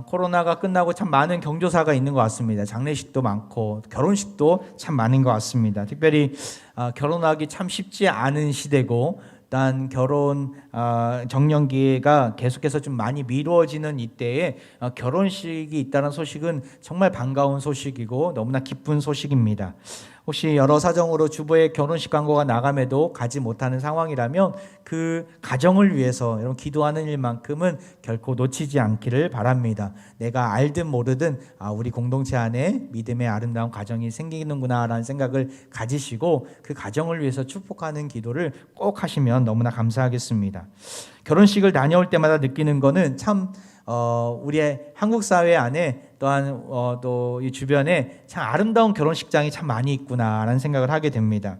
코로나가 끝나고 참 많은 경조사가 있는 것 같습니다. 장례식도 많고 결혼식도 참 많은 것 같습니다. 특별히 결혼하기 참 쉽지 않은 시대고, 일단 결혼 정년기가 계속해서 좀 많이 미루어지는 이때에 결혼식이 있다는 소식은 정말 반가운 소식이고 너무나 기쁜 소식입니다. 혹시 여러 사정으로 주부의 결혼식 광고가 나감에도 가지 못하는 상황이라면 그 가정을 위해서 여러분 기도하는 일만큼은 결코 놓치지 않기를 바랍니다. 내가 알든 모르든 우리 공동체 안에 믿음의 아름다운 가정이 생기는구나라는 생각을 가지시고 그 가정을 위해서 축복하는 기도를 꼭 하시면 너무나 감사하겠습니다. 결혼식을 다녀올 때마다 느끼는 거는 참 우리의 한국 사회 안에 또한 또 이 주변에 참 아름다운 결혼식장이 참 많이 있구나라는 생각을 하게 됩니다.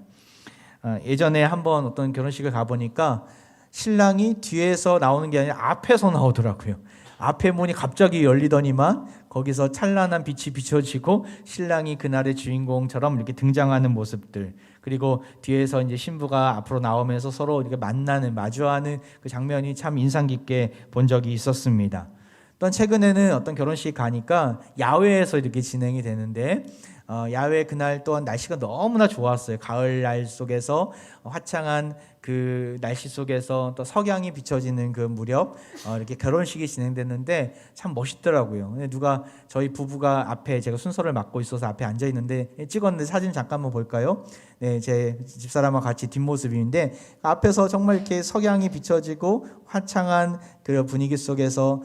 예전에 한번 어떤 결혼식을 가보니까 신랑이 뒤에서 나오는 게 아니라 앞에서 나오더라고요. 앞에 문이 갑자기 열리더니만 거기서 찬란한 빛이 비춰지고 신랑이 그날의 주인공처럼 이렇게 등장하는 모습들, 그리고 뒤에서 이제 신부가 앞으로 나오면서 서로 이렇게 마주하는 그 장면이 참 인상 깊게 본 적이 있었습니다. 또한 최근에는 어떤 결혼식 가니까 야외에서 이렇게 진행이 되는데 야외 그날 또한 날씨가 너무나 좋았어요. 가을 날 속에서 화창한 그 날씨 속에서 또 석양이 비춰지는 그 무렵 이렇게 결혼식이 진행됐는데 참 멋있더라고요. 근데 누가 저희 부부가 앞에, 제가 순서를 맡고 있어서 앞에 앉아 있는데 찍었는데 사진 잠깐만 볼까요? 네, 제 집사람과 같이 뒷모습인데 앞에서 정말 이렇게 석양이 비춰지고 화창한 그 분위기 속에서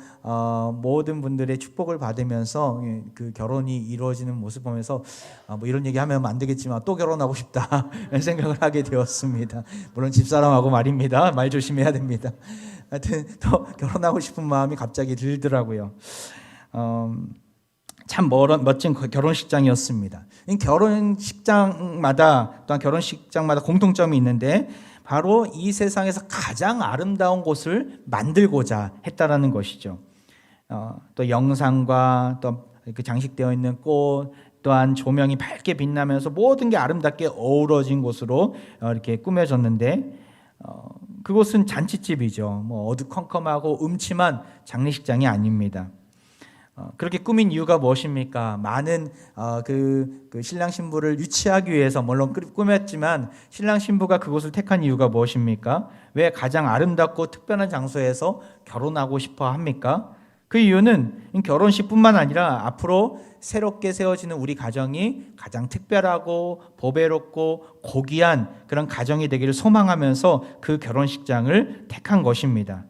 모든 분들의 축복을 받으면서 그 결혼이 이루어지는 모습 보면서 뭐 이런 얘기하면 안 되겠지만 또 결혼하고 싶다 이런 생각을 하게 되었습니다. 물론 집사람하고 말입니다. 말 조심해야 됩니다. 하여튼 또 결혼하고 싶은 마음이 갑자기 들더라고요. 참 멋진 결혼식장이었습니다. 결혼식장마다 또한 결혼식장마다 공통점이 있는데 바로 이 세상에서 가장 아름다운 곳을 만들고자 했다라는 것이죠. 또 영상과 또 그 장식되어 있는 꽃, 또한 조명이 밝게 빛나면서 모든 게 아름답게 어우러진 곳으로 이렇게 꾸며졌는데 그곳은 잔치집이죠. 뭐 어두컴컴하고 음침한 장례식장이 아닙니다. 그렇게 꾸민 이유가 무엇입니까? 많은 그 신랑 신부를 유치하기 위해서 물론 꾸몄지만 신랑 신부가 그곳을 택한 이유가 무엇입니까? 왜 가장 아름답고 특별한 장소에서 결혼하고 싶어 합니까? 그 이유는 결혼식뿐만 아니라 앞으로 새롭게 세워지는 우리 가정이 가장 특별하고 보배롭고 고귀한 그런 가정이 되기를 소망하면서 그 결혼식장을 택한 것입니다.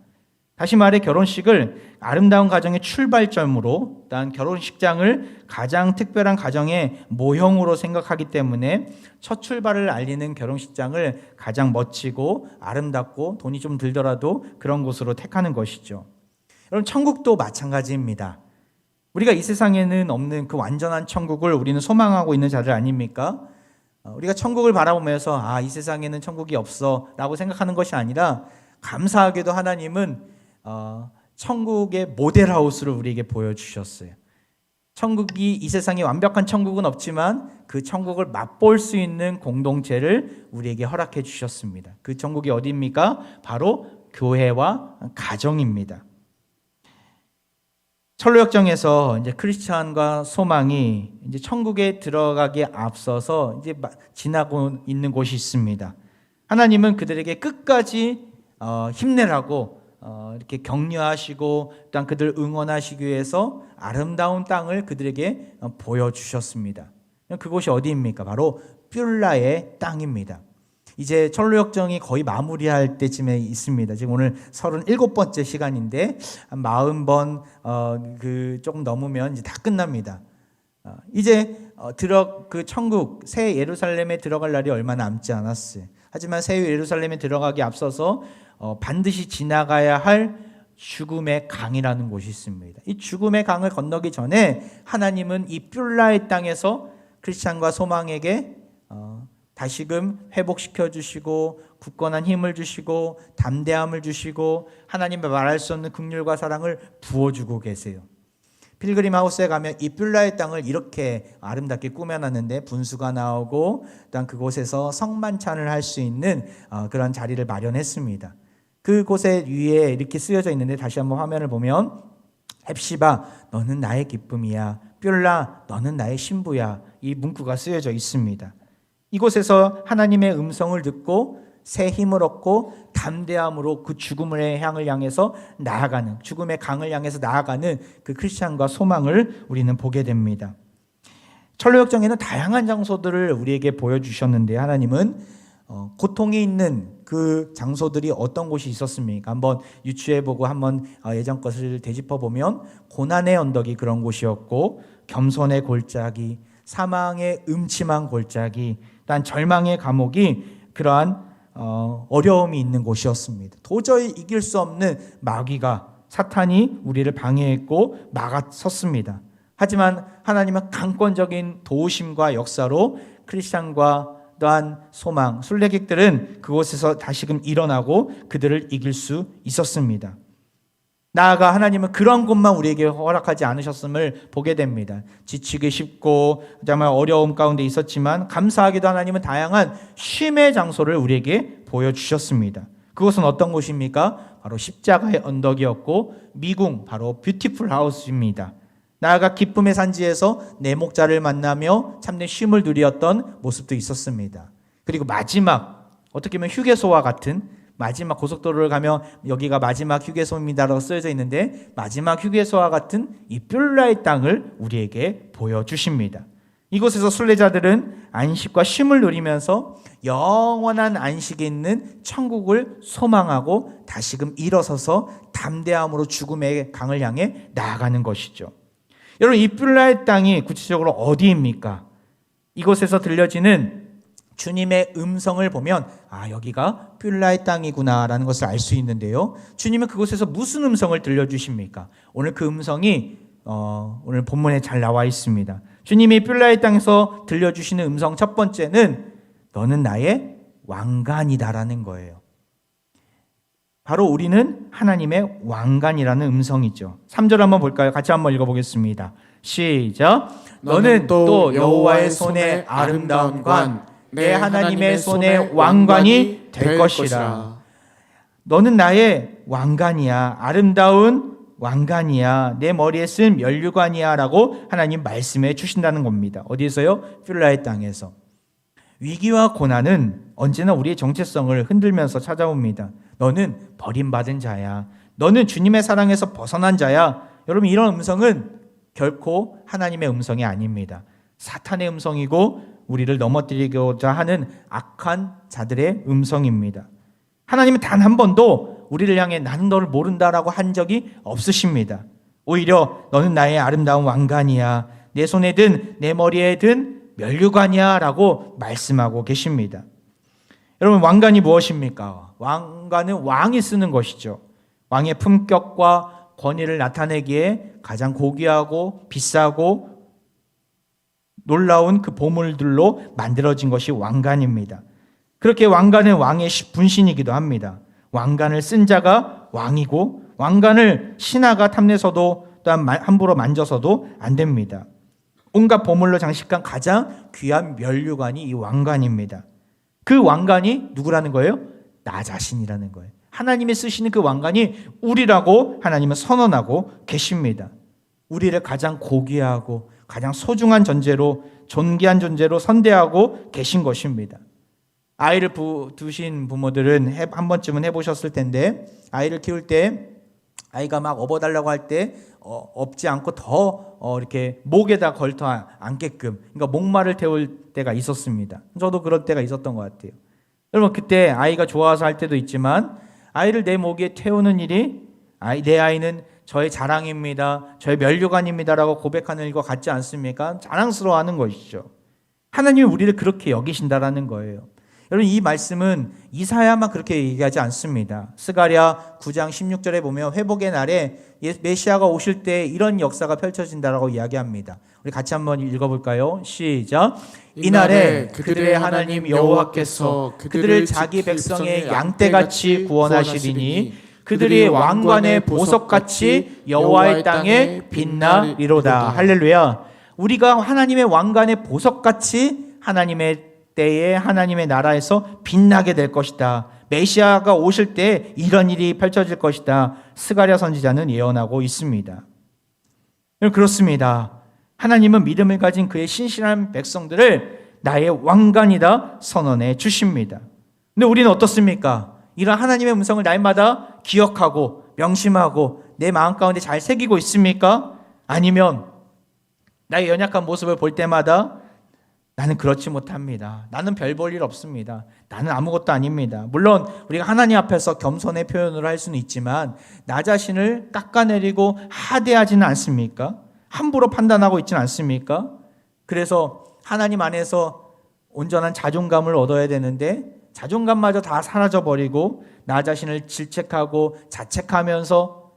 다시 말해 결혼식을 아름다운 가정의 출발점으로, 단 결혼식장을 가장 특별한 가정의 모형으로 생각하기 때문에 첫 출발을 알리는 결혼식장을 가장 멋지고 아름답고 돈이 좀 들더라도 그런 곳으로 택하는 것이죠. 여러분, 천국도 마찬가지입니다. 우리가 이 세상에는 없는 그 완전한 천국을 우리는 소망하고 있는 자들 아닙니까? 우리가 천국을 바라보면서 이 세상에는 천국이 없어 라고 생각하는 것이 아니라 감사하게도 하나님은 천국의 모델하우스를 우리에게 보여주셨어요. 천국이, 이 세상에 완벽한 천국은 없지만 그 천국을 맛볼 수 있는 공동체를 우리에게 허락해 주셨습니다. 그 천국이 어디입니까? 바로 교회와 가정입니다. 철로역정에서 이제 크리스찬과 소망이 이제 천국에 들어가기에 앞서서 이제 지나고 있는 곳이 있습니다. 하나님은 그들에게 끝까지 힘내라고 이렇게 격려하시고 또한 그들을 응원하시기 위해서 아름다운 땅을 그들에게 보여주셨습니다. 그곳이 어디입니까? 바로 뷸라의 땅입니다. 이제 철로역정이 거의 마무리할 때쯤에 있습니다. 지금 오늘 37번째 시간인데 한 40번 조금 넘으면 이제 다 끝납니다. 이제 그 천국 새 예루살렘에 들어갈 날이 얼마 남지 않았어요. 하지만 새 예루살렘에 들어가기 앞서서 반드시 지나가야 할 죽음의 강이라는 곳이 있습니다. 이 죽음의 강을 건너기 전에 하나님은 이 뷸라의 땅에서 크리스찬과 소망에게 다시금 회복시켜 주시고 굳건한 힘을 주시고 담대함을 주시고 하나님의 말할 수 없는 긍휼과 사랑을 부어주고 계세요. 필그림 하우스에 가면 이 뷸라의 땅을 이렇게 아름답게 꾸며놨는데 분수가 나오고 또한 그곳에서 성만찬을 할 수 있는 그런 자리를 마련했습니다. 그곳에 위에 이렇게 쓰여져 있는데 다시 한번 화면을 보면 헵시바 너는 나의 기쁨이야. 뷸라 너는 나의 신부야. 이 문구가 쓰여져 있습니다. 이곳에서 하나님의 음성을 듣고 새 힘을 얻고 담대함으로 그 죽음의 향을 향해서 나아가는, 죽음의 강을 향해서 나아가는 그 크리스찬과 소망을 우리는 보게 됩니다. 철로역정에는 다양한 장소들을 우리에게 보여주셨는데 하나님은 고통이 있는 그 장소들이 어떤 곳이 있었습니까? 한번 유추해보고 한번 예전 것을 되짚어보면 고난의 언덕이 그런 곳이었고, 겸손의 골짜기, 사망의 음침한 골짜기, 또한 절망의 감옥이 그러한 어려움이 있는 곳이었습니다. 도저히 이길 수 없는 마귀가, 사탄이 우리를 방해했고 막아섰습니다. 하지만 하나님은 강권적인 도우심과 역사로 크리스찬과 또한 소망, 순례객들은 그곳에서 다시금 일어나고 그들을 이길 수 있었습니다. 나아가 하나님은 그런 것만 우리에게 허락하지 않으셨음을 보게 됩니다. 지치기 쉽고 정말 어려움 가운데 있었지만 감사하게도 하나님은 다양한 쉼의 장소를 우리에게 보여주셨습니다. 그것은 어떤 곳입니까? 바로 십자가의 언덕이었고 미궁, 바로 뷰티풀 하우스입니다. 나아가 기쁨의 산지에서 내 목자를 만나며 참된 쉼을 누렸던 모습도 있었습니다. 그리고 마지막, 어떻게 보면 휴게소와 같은, 마지막 고속도로를 가면 여기가 마지막 휴게소입니다라고 쓰여져 있는데 마지막 휴게소와 같은 이 뷸라의 땅을 우리에게 보여주십니다. 이곳에서 순례자들은 안식과 쉼을 누리면서 영원한 안식에 있는 천국을 소망하고 다시금 일어서서 담대함으로 죽음의 강을 향해 나아가는 것이죠. 여러분, 이 뷸라의 땅이 구체적으로 어디입니까? 이곳에서 들려지는 주님의 음성을 보면 여기가 뷸라의 땅이구나라는 것을 알 수 있는데요. 주님은 그곳에서 무슨 음성을 들려주십니까? 오늘 그 음성이 오늘 본문에 잘 나와 있습니다. 주님이 뷸라의 땅에서 들려주시는 음성 첫 번째는 너는 나의 왕관이다라는 거예요. 바로 우리는 하나님의 왕관이라는 음성이죠. 3절 한번 볼까요? 같이 한번 읽어보겠습니다. 시작. 너는 또 여호와의 손에 아름다운 관, 내 하나님의 손에 왕관이 될 것이라. 너는 나의 왕관이야. 아름다운 왕관이야. 내 머리에 쓴 면류관이야 라고 하나님 말씀해 주신다는 겁니다. 어디에서요? 뷸라의 땅에서. 위기와 고난은 언제나 우리의 정체성을 흔들면서 찾아옵니다. 너는 버림받은 자야. 너는 주님의 사랑에서 벗어난 자야. 여러분, 이런 음성은 결코 하나님의 음성이 아닙니다. 사탄의 음성이고 우리를 넘어뜨리고자 하는 악한 자들의 음성입니다. 하나님은 단 한 번도 우리를 향해 나는 너를 모른다라고 한 적이 없으십니다. 오히려 너는 나의 아름다운 왕관이야. 내 손에 든, 내 머리에 든 면류관이야 라고 말씀하고 계십니다. 여러분, 왕관이 무엇입니까? 왕관은 왕이 쓰는 것이죠. 왕의 품격과 권위를 나타내기에 가장 고귀하고 비싸고 놀라운 그 보물들로 만들어진 것이 왕관입니다. 그렇게 왕관은 왕의 분신이기도 합니다. 왕관을 쓴 자가 왕이고 왕관을 신하가 탐내서도 또한 함부로 만져서도 안 됩니다. 온갖 보물로 장식한 가장 귀한 면류관이 이 왕관입니다. 그 왕관이 누구라는 거예요? 나 자신이라는 거예요. 하나님이 쓰시는 그 왕관이 우리라고 하나님은 선언하고 계십니다. 우리를 가장 고귀하고 가장 소중한 존재로, 존귀한 존재로 선대하고 계신 것입니다. 아이를 두신 부모들은 한 번쯤은 해보셨을 텐데, 아이를 키울 때 아이가 막 업어달라고 할 때 업지 않고 더 이렇게 목에다 걸터 앉게끔, 그러니까 목말을 태울 때가 있었습니다. 저도 그럴 때가 있었던 것 같아요. 여러분, 그때 아이가 좋아서 할 때도 있지만 아이를 내 목에 태우는 일이 내 아이는 저의 자랑입니다, 저의 면류관입니다라고 고백하는 일과 같지 않습니까? 자랑스러워하는 것이죠. 하나님이 우리를 그렇게 여기신다라는 거예요. 여러분, 이 말씀은 이사야만 그렇게 얘기하지 않습니다. 스가랴 9장 16절에 보면 회복의 날에 메시아가 오실 때 이런 역사가 펼쳐진다라고 이야기합니다. 우리 같이 한번 읽어볼까요? 시작. 이날에 그들의 하나님 여호와께서 그들을 자기 백성의 양떼같이 구원하시리니 그들이 왕관의 보석같이 여호와의 땅에 빛나리로다. 할렐루야. 우리가 하나님의 왕관의 보석같이 하나님의 때에 하나님의 나라에서 빛나게 될 것이다. 메시아가 오실 때 이런 일이 펼쳐질 것이다. 스가랴 선지자는 예언하고 있습니다. 그렇습니다. 하나님은 믿음을 가진 그의 신실한 백성들을 나의 왕관이다 선언해 주십니다. 근데 우리는 어떻습니까? 이런 하나님의 음성을 날마다 기억하고 명심하고 내 마음 가운데 잘 새기고 있습니까? 아니면 나의 연약한 모습을 볼 때마다 나는 그렇지 못합니다. 나는 별 볼 일 없습니다. 나는 아무것도 아닙니다. 물론 우리가 하나님 앞에서 겸손의 표현을 할 수는 있지만 나 자신을 깎아내리고 하대하지는 않습니까? 함부로 판단하고 있지는 않습니까? 그래서 하나님 안에서 온전한 자존감을 얻어야 되는데 자존감마저 다 사라져버리고 나 자신을 질책하고 자책하면서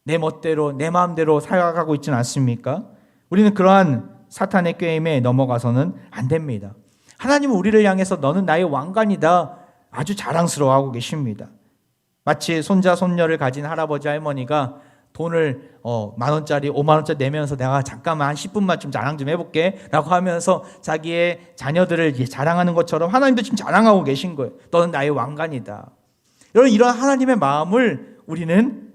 내 멋대로 내 마음대로 살아가고 있지는 않습니까? 우리는 그러한 사탄의 꾀임에 넘어가서는 안 됩니다. 하나님은 우리를 향해서 너는 나의 왕관이다 아주 자랑스러워하고 계십니다. 마치 손자 손녀를 가진 할아버지 할머니가 돈을 10,000원짜리 50,000원짜리 내면서 내가 잠깐만 한 10분만 좀 자랑 좀 해볼게 라고 하면서 자기의 자녀들을 자랑하는 것처럼 하나님도 지금 자랑하고 계신 거예요. 너는 나의 왕관이다. 여러분, 이런 하나님의 마음을 우리는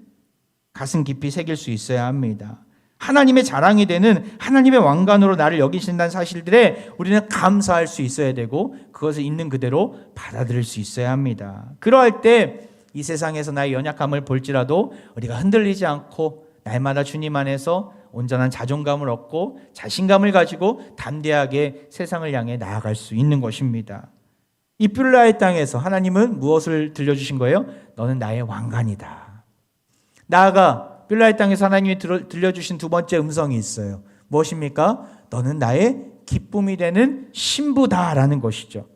가슴 깊이 새길 수 있어야 합니다. 하나님의 자랑이 되는 하나님의 왕관으로 나를 여기신다는 사실들에 우리는 감사할 수 있어야 되고 그것을 있는 그대로 받아들일 수 있어야 합니다. 그러할 때 이 세상에서 나의 연약함을 볼지라도 우리가 흔들리지 않고 날마다 주님 안에서 온전한 자존감을 얻고 자신감을 가지고 담대하게 세상을 향해 나아갈 수 있는 것입니다. 이 뷸라의 땅에서 하나님은 무엇을 들려주신 거예요? 너는 나의 왕관이다. 나아가 뷸라의 땅에서 하나님이 들려주신 두 번째 음성이 있어요. 무엇입니까? 너는 나의 기쁨이 되는 신부다라는 것이죠.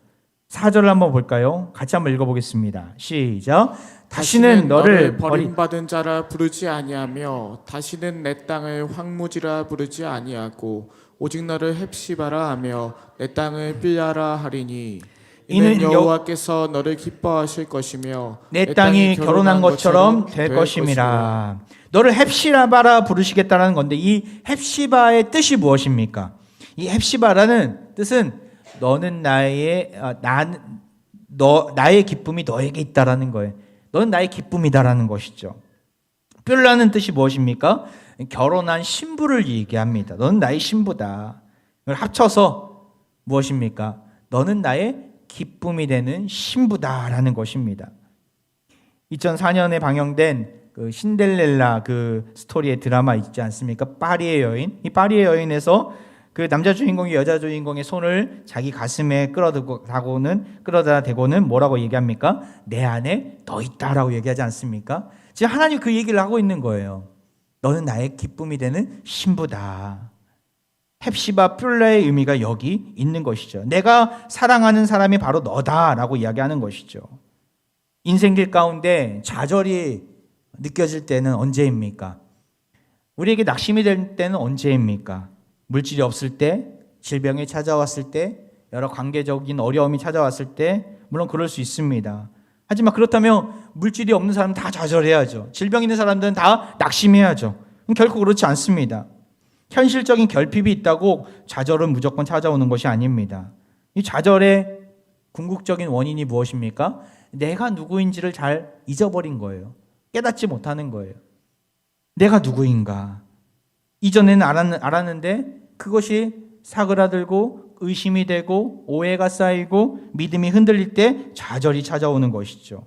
4절을 한번 볼까요? 같이 한번 읽어보겠습니다. 시작. 다시는 너를 버림받은 자라 부르지 아니하며 다시는 내 땅을 황무지라 부르지 아니하고 오직 너를 헵시바라 하며 내 땅을 뷸라라 하리니 이는 여호와께서 너를 기뻐하실 것이며 내 땅이 결혼한 것처럼 될 것임이라. 너를 헵시바라 부르시겠다라는 건데 이 헵시바의 뜻이 무엇입니까? 이 헵시바라는 뜻은 너는 나의 기쁨이 너에게 있다라는 거예요. 너는 나의 기쁨이다라는 것이죠. 뷸라는 뜻이 무엇입니까? 결혼한 신부를 얘기합니다. 너는 나의 신부다. 이걸 합쳐서 무엇입니까? 너는 나의 기쁨이 되는 신부다라는 것입니다. 2004년에 방영된 그 신데렐라 그 스토리의 드라마 있지 않습니까? 파리의 여인. 이 파리의 여인에서 그 남자 주인공이 여자 주인공의 손을 자기 가슴에 끌어다 대고는 뭐라고 얘기합니까? 내 안에 너 있다라고 얘기하지 않습니까? 지금 하나님 그 얘기를 하고 있는 거예요. 너는 나의 기쁨이 되는 신부다. 헵시바 뷸라의 의미가 여기 있는 것이죠. 내가 사랑하는 사람이 바로 너다라고 이야기하는 것이죠. 인생길 가운데 좌절이 느껴질 때는 언제입니까? 우리에게 낙심이 될 때는 언제입니까? 물질이 없을 때, 질병이 찾아왔을 때, 여러 관계적인 어려움이 찾아왔을 때, 물론 그럴 수 있습니다. 하지만 그렇다면 물질이 없는 사람은 다 좌절해야죠. 질병 있는 사람들은 다 낙심해야죠. 결코 그렇지 않습니다. 현실적인 결핍이 있다고 좌절은 무조건 찾아오는 것이 아닙니다. 이 좌절의 궁극적인 원인이 무엇입니까? 내가 누구인지를 잘 잊어버린 거예요. 깨닫지 못하는 거예요. 내가 누구인가? 이전에는 알았는데 그것이 사그라들고 의심이 되고 오해가 쌓이고 믿음이 흔들릴 때 좌절이 찾아오는 것이죠.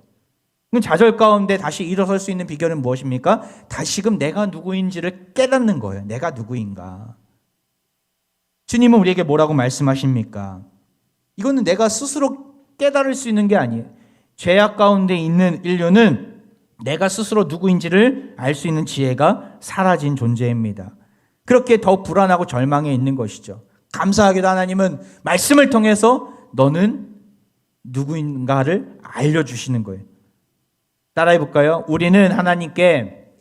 좌절 가운데 다시 일어설 수 있는 비결은 무엇입니까? 다시금 내가 누구인지를 깨닫는 거예요. 내가 누구인가? 주님은 우리에게 뭐라고 말씀하십니까? 이거는 내가 스스로 깨달을 수 있는 게 아니에요. 죄악 가운데 있는 인류는 내가 스스로 누구인지를 알 수 있는 지혜가 사라진 존재입니다. 그렇게 더 불안하고 절망해 있는 것이죠. 감사하게도 하나님은 말씀을 통해서 너는 누구인가를 알려주시는 거예요. 따라해 볼까요? 우리는 하나님께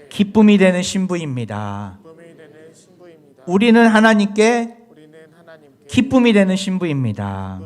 기쁨이 되는 신부입니다. 우리는 하나님께 기쁨이 되는 신부입니다.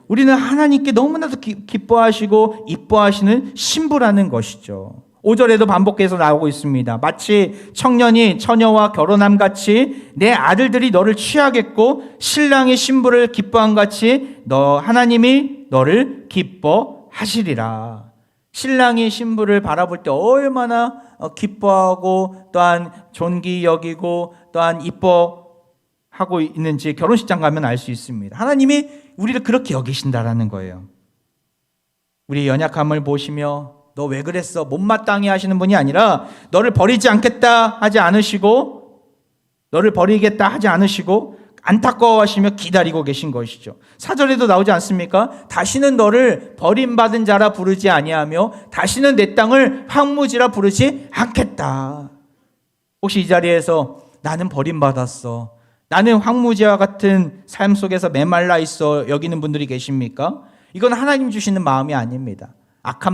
우리는 하나님께 너무나도 기뻐하시고 이뻐하시는 신부라는 것이죠. 5절에도 반복해서 나오고 있습니다. 마치 청년이 처녀와 결혼함 같이 내 아들들이 너를 취하겠고 신랑이 신부를 기뻐함 같이 하나님이 너를 기뻐하시리라. 신랑이 신부를 바라볼 때 얼마나 기뻐하고 또한 존귀 여기고 또한 이뻐하고 있는지 결혼식장 가면 알 수 있습니다. 하나님이 우리를 그렇게 여기신다라는 거예요. 우리 연약함을 보시며 너 왜 그랬어? 못마땅해 하시는 분이 아니라 너를 버리지 않겠다 하지 않으시고 너를 버리겠다 하지 않으시고 안타까워하시며 기다리고 계신 것이죠. 4절에도 나오지 않습니까? 다시는 너를 버림받은 자라 부르지 아니하며 다시는 내 땅을 황무지라 부르지 않겠다. 혹시 이 자리에서 나는 버림받았어, 나는 황무지와 같은 삶 속에서 메말라 있어 여기는 분들이 계십니까? 이건 하나님 주시는 마음이 아닙니다. 악한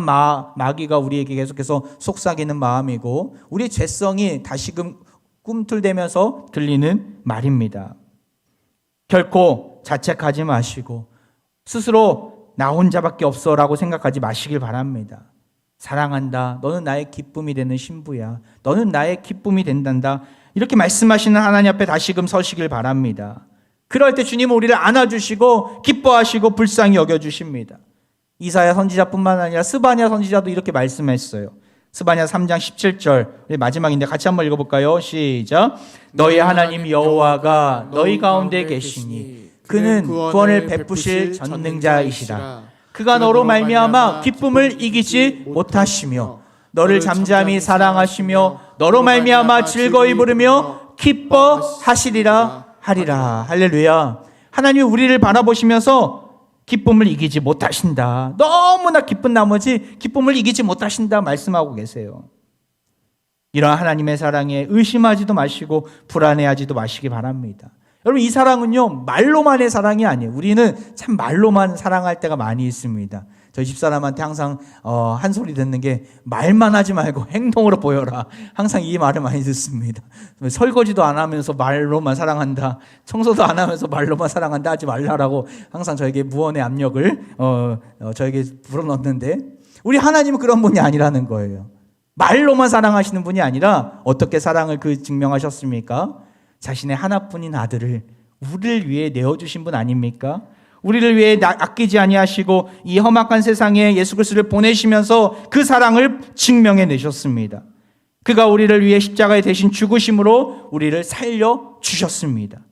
마귀가 우리에게 계속해서 속삭이는 마음이고 우리의 죄성이 다시금 꿈틀대면서 들리는 말입니다. 결코 자책하지 마시고 스스로 나 혼자밖에 없어라고 생각하지 마시길 바랍니다. 사랑한다. 너는 나의 기쁨이 되는 신부야. 너는 나의 기쁨이 된단다. 이렇게 말씀하시는 하나님 앞에 다시금 서시길 바랍니다. 그럴 때 주님은 우리를 안아주시고 기뻐하시고 불쌍히 여겨주십니다. 이사야 선지자뿐만 아니라 스바냐 선지자도 이렇게 말씀했어요. 스바냐 3장 17절 우리 마지막인데 같이 한번 읽어볼까요? 시작. 너희 하나님 여호와가 너희 가운데 계시니 그는 구원을 베푸실 전능자이시라. 그가 너로 말미암아 기쁨을 이기지 못하시며 너를 잠잠히 사랑하시며 너로 말미암아 즐거이 부르며 기뻐하시리라 하리라. 할렐루야. 하나님이 우리를 바라보시면서 기쁨을 이기지 못하신다. 너무나 기쁜 나머지 기쁨을 이기지 못하신다 말씀하고 계세요. 이러한 하나님의 사랑에 의심하지도 마시고 불안해하지도 마시기 바랍니다. 여러분, 이 사랑은요 말로만의 사랑이 아니에요. 우리는 참 말로만 사랑할 때가 많이 있습니다. 저희 집사람한테 항상 한 소리 듣는 게 말만 하지 말고 행동으로 보여라. 항상 이 말을 많이 듣습니다. 설거지도 안 하면서 말로만 사랑한다. 청소도 안 하면서 말로만 사랑한다 하지 말라라고 항상 저에게 무언의 압력을 저에게 불어넣는데 우리 하나님은 그런 분이 아니라는 거예요. 말로만 사랑하시는 분이 아니라 어떻게 사랑을 증명하셨습니까? 자신의 하나뿐인 아들을 우리를 위해 내어주신 분 아닙니까? 우리를 위해 아끼지 아니하시고 이 험악한 세상에 예수 그리스도를 보내시면서 그 사랑을 증명해 내셨습니다. 그가 우리를 위해 십자가에 대신 죽으심으로 우리를 살려 주셨습니다.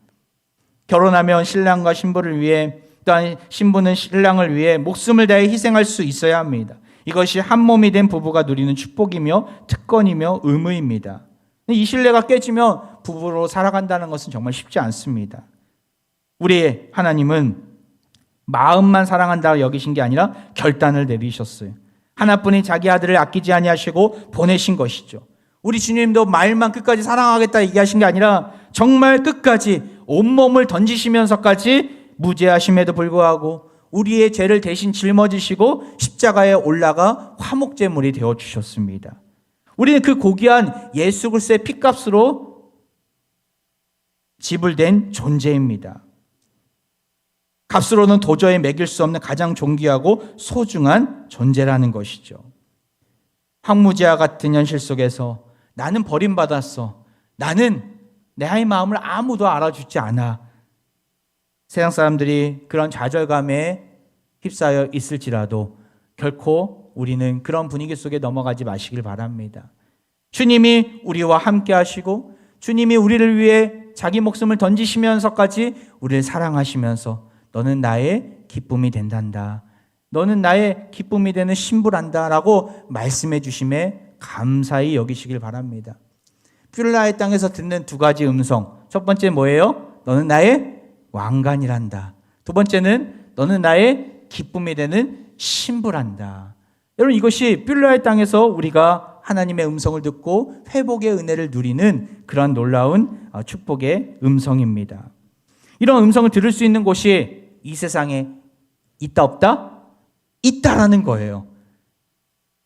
결혼하면 신랑과 신부를 위해 또한 신부는 신랑을 위해 목숨을 다해 희생할 수 있어야 합니다. 이것이 한 몸이 된 부부가 누리는 축복이며 특권이며 의무입니다. 이 신뢰가 깨지면 부부로 살아간다는 것은 정말 쉽지 않습니다. 우리의 하나님은 마음만 사랑한다 여기신 게 아니라 결단을 내리셨어요. 하나뿐인 자기 아들을 아끼지 아니하시고 보내신 것이죠. 우리 주님도 말만 끝까지 사랑하겠다 얘기하신 게 아니라 정말 끝까지 온몸을 던지시면서까지 무죄하심에도 불구하고 우리의 죄를 대신 짊어지시고 십자가에 올라가 화목제물이 되어주셨습니다. 우리는 그 고귀한 예수 그리스도의 핏값으로 지불된 존재입니다. 값으로는 도저히 매길 수 없는 가장 존귀하고 소중한 존재라는 것이죠. 황무지와 같은 현실 속에서 나는 버림받았어. 나는 내 마음을 아무도 알아주지 않아. 세상 사람들이 그런 좌절감에 휩싸여 있을지라도 결코 우리는 그런 분위기 속에 넘어가지 마시길 바랍니다. 주님이 우리와 함께 하시고 주님이 우리를 위해 자기 목숨을 던지시면서까지 우리를 사랑하시면서 너는 나의 기쁨이 된단다. 너는 나의 기쁨이 되는 신부란다 라고 말씀해 주심에 감사히 여기시길 바랍니다. 뷸라의 땅에서 듣는 두 가지 음성. 첫 번째 뭐예요? 너는 나의 왕관이란다. 두 번째는 너는 나의 기쁨이 되는 신부란다. 여러분, 이것이 뷸라의 땅에서 우리가 하나님의 음성을 듣고 회복의 은혜를 누리는 그런 놀라운 축복의 음성입니다. 이런 음성을 들을 수 있는 곳이 이 세상에 있다 없다? 있다라는 거예요.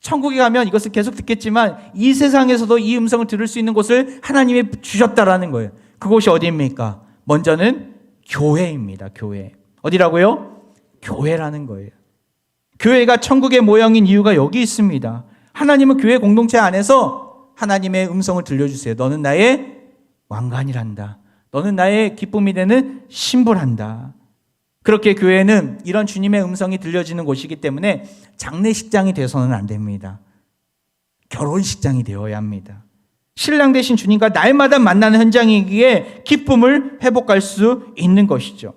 천국에 가면 이것을 계속 듣겠지만 이 세상에서도 이 음성을 들을 수 있는 곳을 하나님이 주셨다라는 거예요. 그곳이 어디입니까? 먼저는 교회입니다. 교회. 어디라고요? 교회라는 거예요. 교회가 천국의 모형인 이유가 여기 있습니다. 하나님은 교회 공동체 안에서 하나님의 음성을 들려주세요. 너는 나의 왕관이란다. 너는 나의 기쁨이 되는 신부란다. 그렇게 교회는 이런 주님의 음성이 들려지는 곳이기 때문에 장례식장이 되어서는 안 됩니다. 결혼식장이 되어야 합니다. 신랑 되신 주님과 날마다 만나는 현장이기에 기쁨을 회복할 수 있는 것이죠.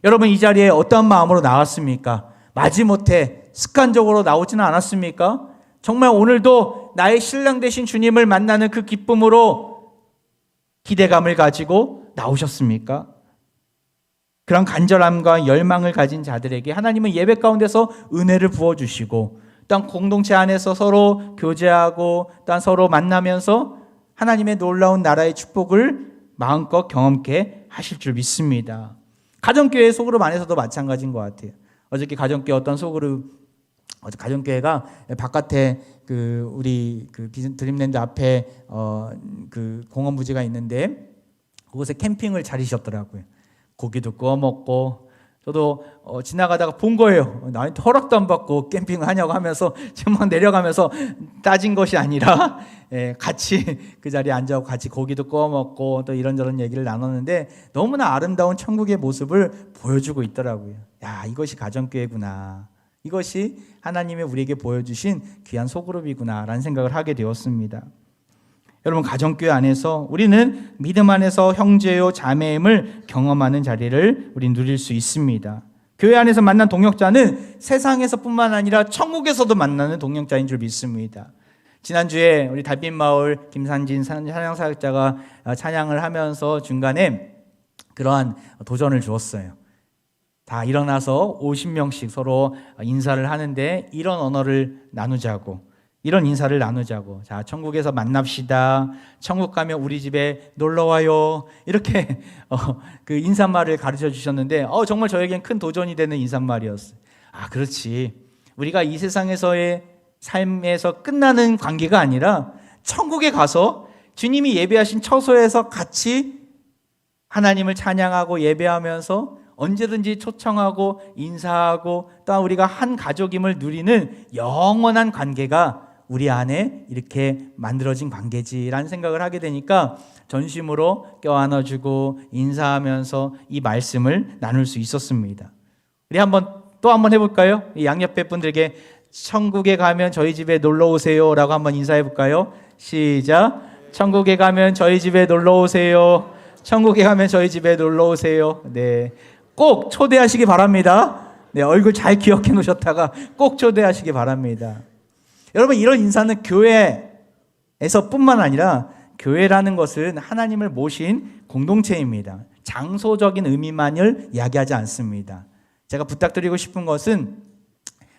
여러분, 이 자리에 어떠한 마음으로 나왔습니까? 마지못해 습관적으로 나오지는 않았습니까? 정말 오늘도 나의 신랑 되신 주님을 만나는 그 기쁨으로 기대감을 가지고 나오셨습니까? 그런 간절함과 열망을 가진 자들에게 하나님은 예배 가운데서 은혜를 부어주시고, 또한 공동체 안에서 서로 교제하고 또한 서로 만나면서 하나님의 놀라운 나라의 축복을 마음껏 경험케 하실 줄 믿습니다. 가정교회 소그룹 안에서도 마찬가지인 것 같아요. 어저께 가정교회 가정교회가 바깥에 우리 드림랜드 앞에 공원 부지가 있는데 그곳에 캠핑을 차리셨더라고요. 고기도 구워 먹고, 저도 지나가다가 본 거예요. 나한테 허락도 안 받고 캠핑을 하냐고 하면서 지금 막 내려가면서 따진 것이 아니라 같이 그 자리에 앉아서 같이 고기도 구워 먹고 또 이런저런 얘기를 나눴는데 너무나 아름다운 천국의 모습을 보여주고 있더라고요. 야, 이것이 가정교회구나. 이것이 하나님이 우리에게 보여주신 귀한 소그룹이구나 라는 생각을 하게 되었습니다. 여러분, 가정교회 안에서 우리는 믿음 안에서 형제요 자매임을 경험하는 자리를 우리 누릴 수 있습니다. 교회 안에서 만난 동역자는 세상에서뿐만 아니라 천국에서도 만나는 동역자인 줄 믿습니다. 지난주에 우리 달빛마을 김산진 찬양사역자가 찬양을 하면서 중간에 그러한 도전을 주었어요. 다 일어나서 50명씩 서로 인사를 하는데 이런 언어를 나누자고, 이런 인사를 나누자고. 자, 천국에서 만납시다. 천국 가면 우리 집에 놀러와요. 이렇게 그 인사말을 가르쳐 주셨는데 정말 저에겐 큰 도전이 되는 인사말이었어요. 아, 그렇지. 우리가 이 세상에서의 삶에서 끝나는 관계가 아니라 천국에 가서 주님이 예배하신 처소에서 같이 하나님을 찬양하고 예배하면서 언제든지 초청하고 인사하고 또한 우리가 한 가족임을 누리는 영원한 관계가 우리 안에 이렇게 만들어진 관계지라는 생각을 하게 되니까 전심으로 껴안아주고 인사하면서 이 말씀을 나눌 수 있었습니다. 우리 또 한번 해볼까요? 이 양옆에 분들에게 천국에 가면 저희 집에 놀러 오세요 라고 한번 인사해 볼까요? 시작. 천국에 가면 저희 집에 놀러 오세요. 천국에 가면 저희 집에 놀러 오세요. 네, 꼭 초대하시기 바랍니다. 네, 얼굴 잘 기억해 놓으셨다가 꼭 초대하시기 바랍니다. 여러분, 이런 인사는 교회에서뿐만 아니라 교회라는 것은 하나님을 모신 공동체입니다. 장소적인 의미만을 이야기하지 않습니다. 제가 부탁드리고 싶은 것은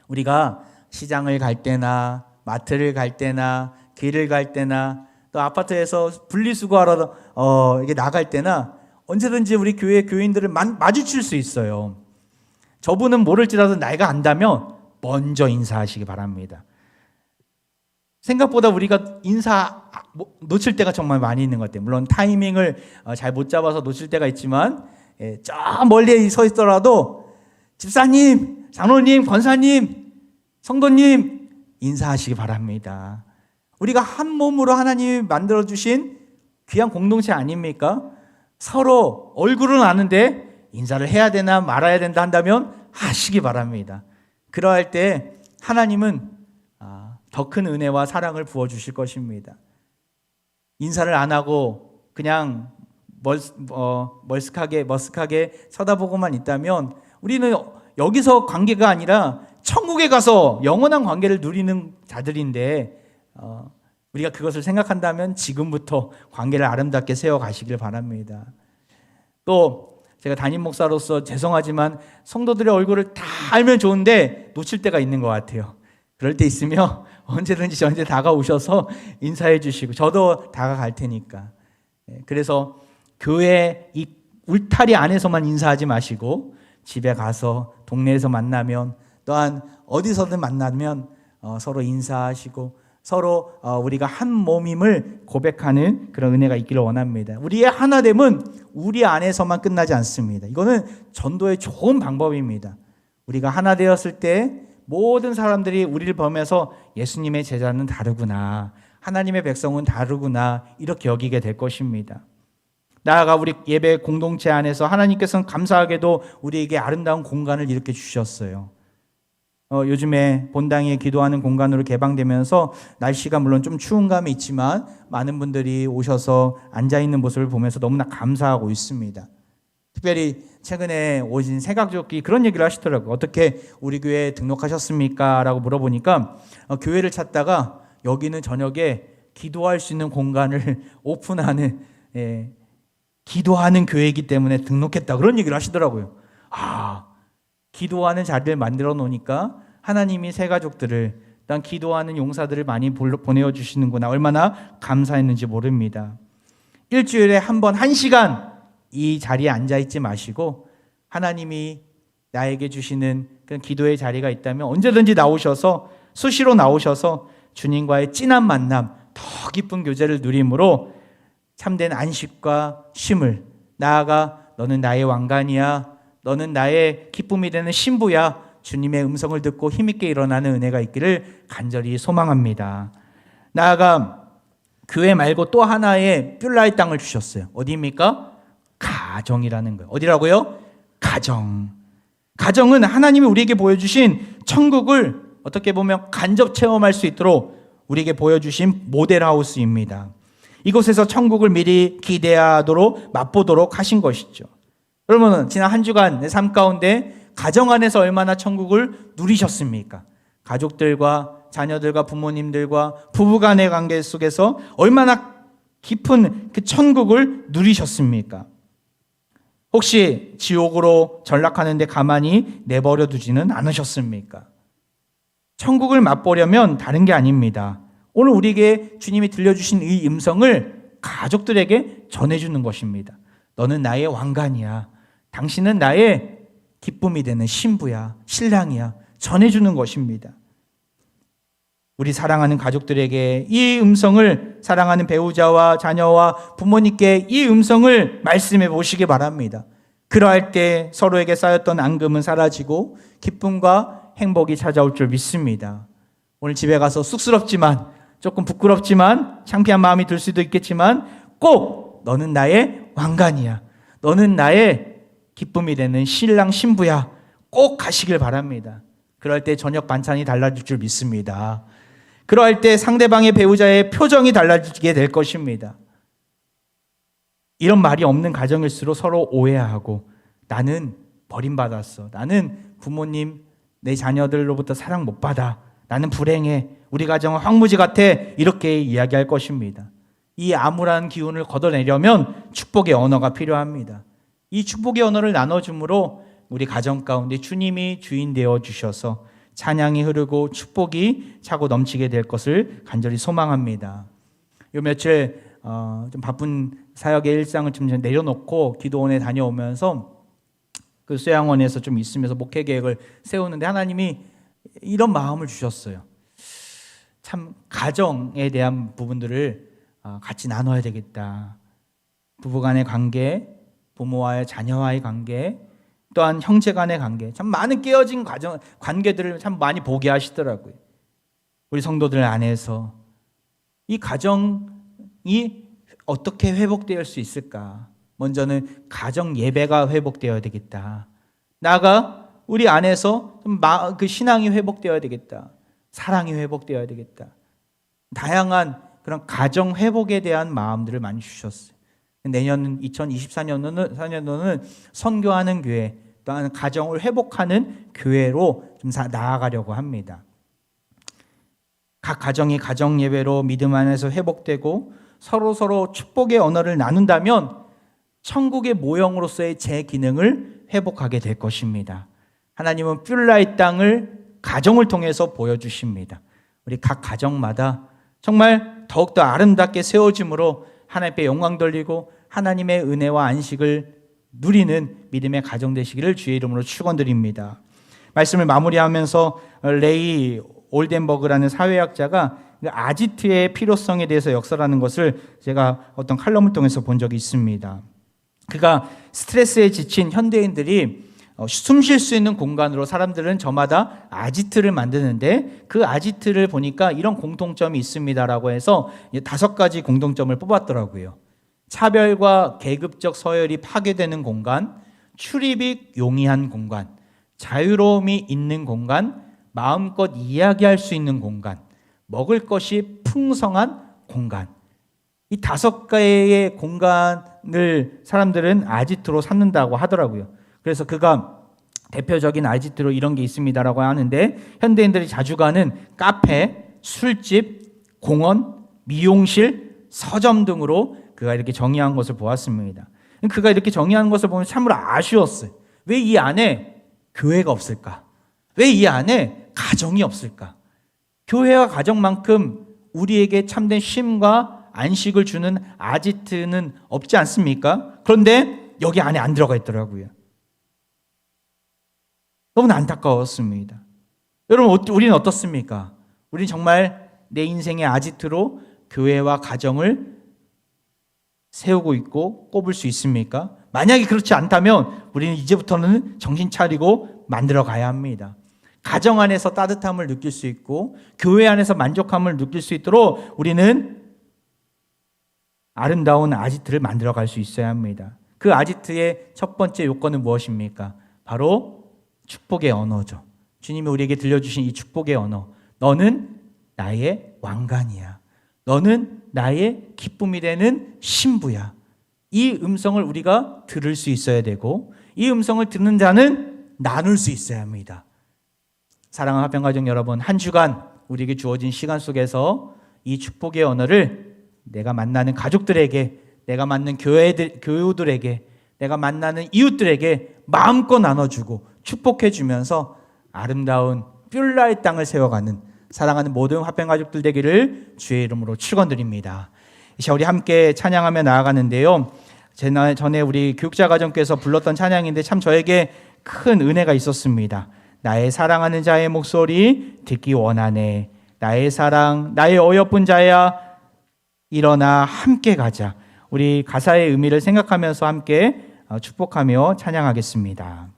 우리가 시장을 갈 때나 마트를 갈 때나 길을 갈 때나 또 아파트에서 분리수거하러 이게 나갈 때나 언제든지 우리 교회 교인들을 마주칠 수 있어요. 저분은 모를지라도 나이가 안다면 먼저 인사하시기 바랍니다. 생각보다 우리가 인사 놓칠 때가 정말 많이 있는 것 같아요. 물론 타이밍을 잘 못 잡아서 놓칠 때가 있지만 저 멀리 서 있더라도 집사님, 장로님, 권사님, 성도님 인사하시기 바랍니다. 우리가 한 몸으로 하나님이 만들어주신 귀한 공동체 아닙니까? 서로 얼굴은 아는데 인사를 해야 되나 말아야 된다 한다면 하시기 바랍니다. 그러할 때 하나님은 더 큰 은혜와 사랑을 부어주실 것입니다. 인사를 안 하고 그냥 머쓱하게 쳐다보고만 있다면 우리는 여기서 관계가 아니라 천국에 가서 영원한 관계를 누리는 자들인데 우리가 그것을 생각한다면 지금부터 관계를 아름답게 세워가시길 바랍니다. 또 제가 담임 목사로서 죄송하지만 성도들의 얼굴을 다 알면 좋은데 놓칠 때가 있는 것 같아요. 그럴 때 있으면 언제든지 저한테 다가오셔서 인사해 주시고 저도 다가갈 테니까. 그래서 교회 이 울타리 안에서만 인사하지 마시고 집에 가서 동네에서 만나면 또한 어디서든 만나면 서로 인사하시고 서로 우리가 한 몸임을 고백하는 그런 은혜가 있기를 원합니다. 우리의 하나됨은 우리 안에서만 끝나지 않습니다. 이거는 전도의 좋은 방법입니다. 우리가 하나 되었을 때 모든 사람들이 우리를 보면서 예수님의 제자는 다르구나, 하나님의 백성은 다르구나 이렇게 여기게 될 것입니다. 나아가 우리 예배 공동체 안에서 하나님께서는 감사하게도 우리에게 아름다운 공간을 이렇게 주셨어요. 요즘에 본당에 기도하는 공간으로 개방되면서 날씨가 물론 좀 추운 감이 있지만 많은 분들이 오셔서 앉아있는 모습을 보면서 너무나 감사하고 있습니다. 특별히 최근에 오신 새가족이 그런 얘기를 하시더라고요. 어떻게 우리 교회에 등록하셨습니까? 라고 물어보니까 교회를 찾다가 여기는 저녁에 기도할 수 있는 공간을 오픈하는 기도하는 교회이기 때문에 등록했다, 그런 얘기를 하시더라고요. 기도하는 자리를 만들어 놓으니까 하나님이 새 가족들을, 일단 기도하는 용사들을 많이 보내어 주시는구나, 얼마나 감사했는지 모릅니다. 일주일에 한 번 1시간 이 자리에 앉아 있지 마시고 하나님이 나에게 주시는 그런 기도의 자리가 있다면 언제든지 나오셔서, 수시로 나오셔서 주님과의 진한 만남, 더 깊은 교제를 누림으로 참된 안식과 쉼을, 나아가 너는 나의 왕관이야, 너는 나의 기쁨이 되는 신부야, 주님의 음성을 듣고 힘있게 일어나는 은혜가 있기를 간절히 소망합니다. 나아가 교회 말고 또 하나의 뷸라의 땅을 주셨어요. 어디입니까? 가정이라는 거예요. 어디라고요? 가정. 가정은 하나님이 우리에게 보여주신 천국을 어떻게 보면 간접 체험할 수 있도록 우리에게 보여주신 모델하우스입니다. 이곳에서 천국을 미리 기대하도록 맛보도록 하신 것이죠. 여러분은 지난 한 주간의 삶 가운데 가정 안에서 얼마나 천국을 누리셨습니까? 가족들과 자녀들과 부모님들과 부부간의 관계 속에서 얼마나 깊은 그 천국을 누리셨습니까? 혹시 지옥으로 전락하는데 가만히 내버려 두지는 않으셨습니까? 천국을 맛보려면 다른 게 아닙니다. 오늘 우리에게 주님이 들려주신 이 음성을 가족들에게 전해주는 것입니다. 너는 나의 왕관이야. 당신은 나의 기쁨이 되는 신부야, 신랑이야. 전해주는 것입니다. 우리 사랑하는 가족들에게 이 음성을, 사랑하는 배우자와 자녀와 부모님께 이 음성을 말씀해 보시기 바랍니다. 그러할 때 서로에게 쌓였던 앙금은 사라지고 기쁨과 행복이 찾아올 줄 믿습니다. 오늘 집에 가서 쑥스럽지만, 조금 부끄럽지만, 창피한 마음이 들 수도 있겠지만 꼭 너는 나의 왕관이야, 너는 나의 기쁨이 되는 신랑 신부야, 꼭 가시길 바랍니다. 그럴 때 저녁 반찬이 달라질 줄 믿습니다. 그럴 때 상대방의 배우자의 표정이 달라지게 될 것입니다. 이런 말이 없는 가정일수록 서로 오해하고, 나는 버림받았어, 나는 부모님, 내 자녀들로부터 사랑 못 받아, 나는 불행해, 우리 가정은 황무지 같아, 이렇게 이야기할 것입니다. 이 암울한 기운을 걷어내려면 축복의 언어가 필요합니다. 이 축복의 언어를 나눠줌으로 우리 가정 가운데 주님이 주인 되어 주셔서 찬양이 흐르고 축복이 차고 넘치게 될 것을 간절히 소망합니다. 요 며칠 좀 바쁜 사역의 일상을 좀 내려놓고 기도원에 다녀오면서 그 수양원에서 좀 있으면서 목회 계획을 세우는데 하나님이 이런 마음을 주셨어요. 참 가정에 대한 부분들을 같이 나눠야 되겠다. 부부간의 관계, 부모와의 자녀와의 관계, 또한 형제 간의 관계, 참 많은 깨어진 관계들을 참 많이 보게 하시더라고요. 우리 성도들 안에서 이 가정이 어떻게 회복될 수 있을까? 먼저는 가정 예배가 회복되어야 되겠다. 나아가 우리 안에서 그 신앙이 회복되어야 되겠다. 사랑이 회복되어야 되겠다. 다양한 그런 가정 회복에 대한 마음들을 많이 주셨어요. 내년 2024년도는 선교하는 교회, 또한 가정을 회복하는 교회로 좀 나아가려고 합니다. 각 가정이 가정 예배로 믿음 안에서 회복되고 서로 축복의 언어를 나눈다면 천국의 모형으로서의 제 기능을 회복하게 될 것입니다. 하나님은 뷸라의 땅을 가정을 통해서 보여주십니다. 우리 각 가정마다 정말 더욱더 아름답게 세워짐으로 하나님께 영광 돌리고 하나님의 은혜와 안식을 누리는 믿음의 가정 되시기를 주의 이름으로 축원드립니다. 말씀을 마무리하면서 레이 올덴버그라는 사회학자가 아지트의 필요성에 대해서 역설하는 것을 제가 어떤 칼럼을 통해서 본 적이 있습니다. 그가 스트레스에 지친 현대인들이 숨 쉴 수 있는 공간으로 사람들은 저마다 아지트를 만드는데 그 아지트를 보니까 이런 공통점이 있습니다라고 해서 5가지 공통점을 뽑았더라고요. 차별과 계급적 서열이 파괴되는 공간, 출입이 용이한 공간, 자유로움이 있는 공간, 마음껏 이야기할 수 있는 공간, 먹을 것이 풍성한 공간. 이 5개의 공간을 사람들은 아지트로 삼는다고 하더라고요. 그래서 그가 대표적인 아지트로 이런 게 있습니다라고 하는데, 현대인들이 자주 가는 카페, 술집, 공원, 미용실, 서점 등으로 그가 이렇게 정의한 것을 보았습니다. 그가 이렇게 정의한 것을 보면 참으로 아쉬웠어요. 왜 이 안에 교회가 없을까? 왜 이 안에 가정이 없을까? 교회와 가정만큼 우리에게 참된 쉼과 안식을 주는 아지트는 없지 않습니까? 그런데 여기 안에 안 들어가 있더라고요. 너무나 안타까웠습니다. 여러분, 우리는 어떻습니까? 우리는 정말 내 인생의 아지트로 교회와 가정을 세우고 있고 꼽을 수 있습니까? 만약에 그렇지 않다면 우리는 이제부터는 정신 차리고 만들어 가야 합니다. 가정 안에서 따뜻함을 느낄 수 있고 교회 안에서 만족함을 느낄 수 있도록 우리는 아름다운 아지트를 만들어 갈 수 있어야 합니다. 그 아지트의 첫 번째 요건은 무엇입니까? 바로 축복의 언어죠. 주님이 우리에게 들려주신 이 축복의 언어. 너는 나의 왕관이야. 너는 나의 기쁨이 되는 신부야. 이 음성을 우리가 들을 수 있어야 되고, 이 음성을 듣는 자는 나눌 수 있어야 합니다. 사랑하는 화평가족 여러분, 한 주간 우리에게 주어진 시간 속에서 이 축복의 언어를 내가 만나는 가족들에게, 내가 만나는 교우들에게, 내가 만나는 이웃들에게 마음껏 나눠주고 축복해주면서 아름다운 뷸라의 땅을 세워가는 사랑하는 모든 화평가족들 되기를 주의 이름으로 축원드립니다. 이제 우리 함께 찬양하며 나아가는데요, 전에 우리 교육자가정께서 불렀던 찬양인데 참 저에게 큰 은혜가 있었습니다. 나의 사랑하는 자의 목소리 듣기 원하네. 나의 사랑, 나의 어여쁜 자야, 일어나 함께 가자. 우리 가사의 의미를 생각하면서 함께 축복하며 찬양하겠습니다.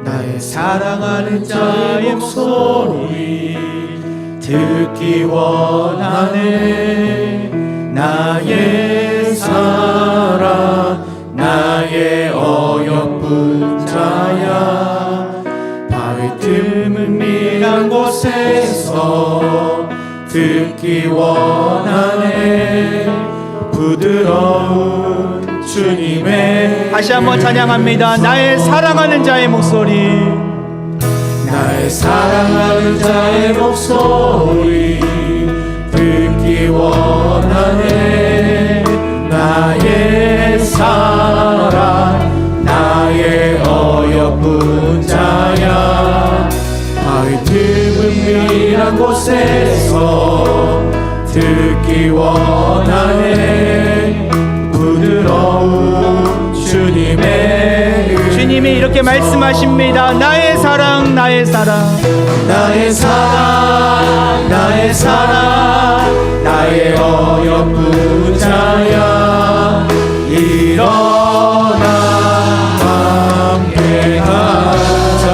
나의 사랑하는 자의 목소리 듣기 원하네. 나의 사랑, 나의 어여쁜 자야, 바위 틈은 미란 곳에서 듣기 원하네. 부드러운 주님의 다시 한번 찬양합니다. 나의 사랑하는 자의 목소리, 나의 사랑하는 자의 목소리 듣기 원하네. 나의 사랑, 나의 어여쁜 자야, 바위 틈은 미란 곳에서 듣기 원하네. 부드러운 주님이 이렇게 말씀하십니다. 나의 사랑, 나의 사랑, 나의 사랑, 나의 사랑, 나의 어여쁜 자야, 일어나 함께 가자.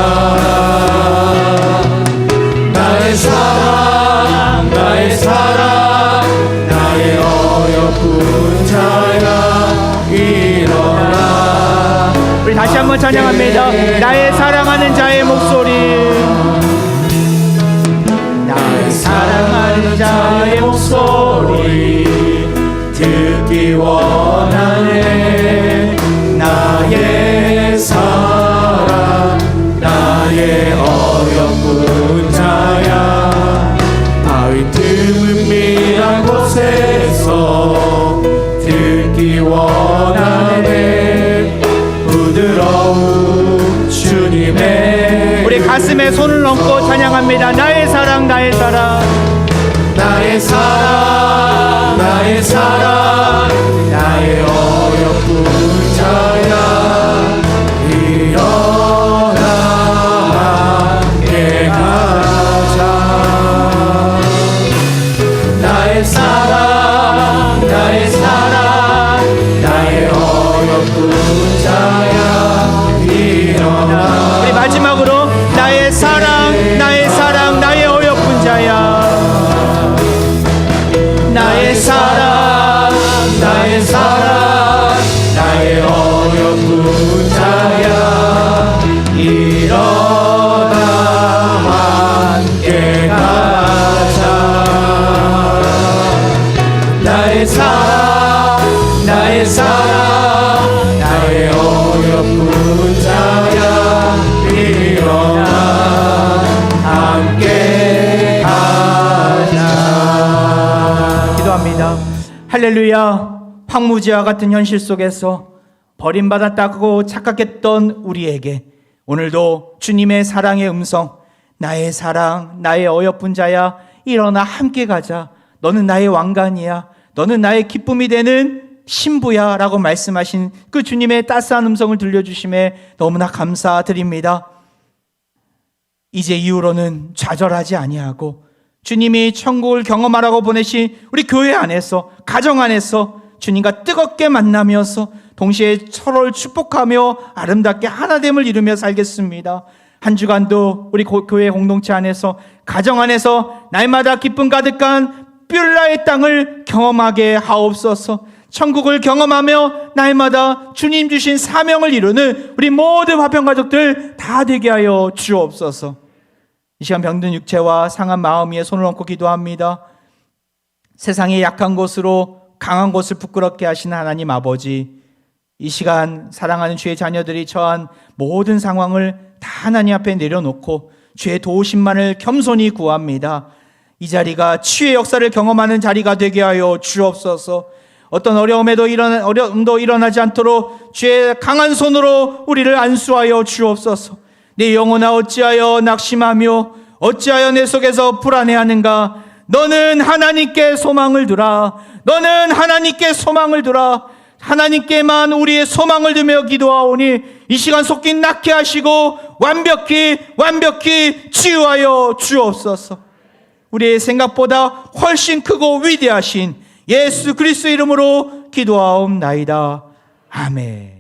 나의 사랑, 나의 사랑, 나의 어여쁜 자야, 일어나. 우리 다시 한번 찬양합니다. 나의 사랑하는 자의 목소리, 나의 사랑하는 자의 목소리 듣기 원하네. 나의 사랑, 나의 어여쁜 자야, 바위 틈은 미란 곳에서 듣기 원하네. 부드러운 주님의 우리 가슴에 손을 얹고 찬양합니다. 나의 사랑, 나의 사랑, 나의 사랑, 나의 사랑, 나의 어여쁜 자야, 일어나 함께 가자. 나의 사랑, 나의 사랑, 나의 우리 마지막으로 나의 사랑, 나의 사랑, 나의 어여쁜 자야. 나의 사랑, 나의 사랑, 나의 어여쁜 자야. 일어나 함께 가자. 나의 사랑, 나의 사랑, 나의 어여쁜 자야. 일어나 함께 가자. 기도합니다. 할렐루야. 황무지와 같은 현실 속에서 버림받았다고 착각했던 우리에게 오늘도 주님의 사랑의 음성, 나의 사랑, 나의 어여쁜 자야, 일어나 함께 가자. 너는 나의 왕관이야. 너는 나의 기쁨이 되는 신부야 라고 말씀하신 그 주님의 따스한 음성을 들려주심에 너무나 감사드립니다. 이제 이후로는 좌절하지 아니하고 주님이 천국을 경험하라고 보내신 우리 교회 안에서, 가정 안에서 주님과 뜨겁게 만나면서 동시에 서로를 축복하며 아름답게 하나됨을 이루며 살겠습니다. 한 주간도 우리 교회 공동체 안에서, 가정 안에서 날마다 기쁨 가득한 뷸라의 땅을 경험하게 하옵소서. 천국을 경험하며 날마다 주님 주신 사명을 이루는 우리 모든 화평가족들 다 되게 하여 주옵소서. 이 시간 병든 육체와 상한 마음 위에 손을 얹고 기도합니다. 세상의 약한 곳으로 강한 곳을 부끄럽게 하시는 하나님 아버지, 이 시간 사랑하는 주의 자녀들이 처한 모든 상황을 다 하나님 앞에 내려놓고 주의 도우심만을 겸손히 구합니다. 이 자리가 치유의 역사를 경험하는 자리가 되게 하여 주옵소서. 어떤 어려움도 일어나지 않도록 주의 강한 손으로 우리를 안수하여 주옵소서. 내 영혼아 어찌하여 낙심하며 어찌하여 내 속에서 불안해하는가. 너는 하나님께 소망을 두라. 너는 하나님께 소망을 두라. 하나님께만 우리의 소망을 두며 기도하오니 이 시간 속히 낫게 하시고 완벽히 치유하여 주옵소서. 우리의 생각보다 훨씬 크고 위대하신 예수 그리스도 이름으로 기도하옵나이다. 아멘.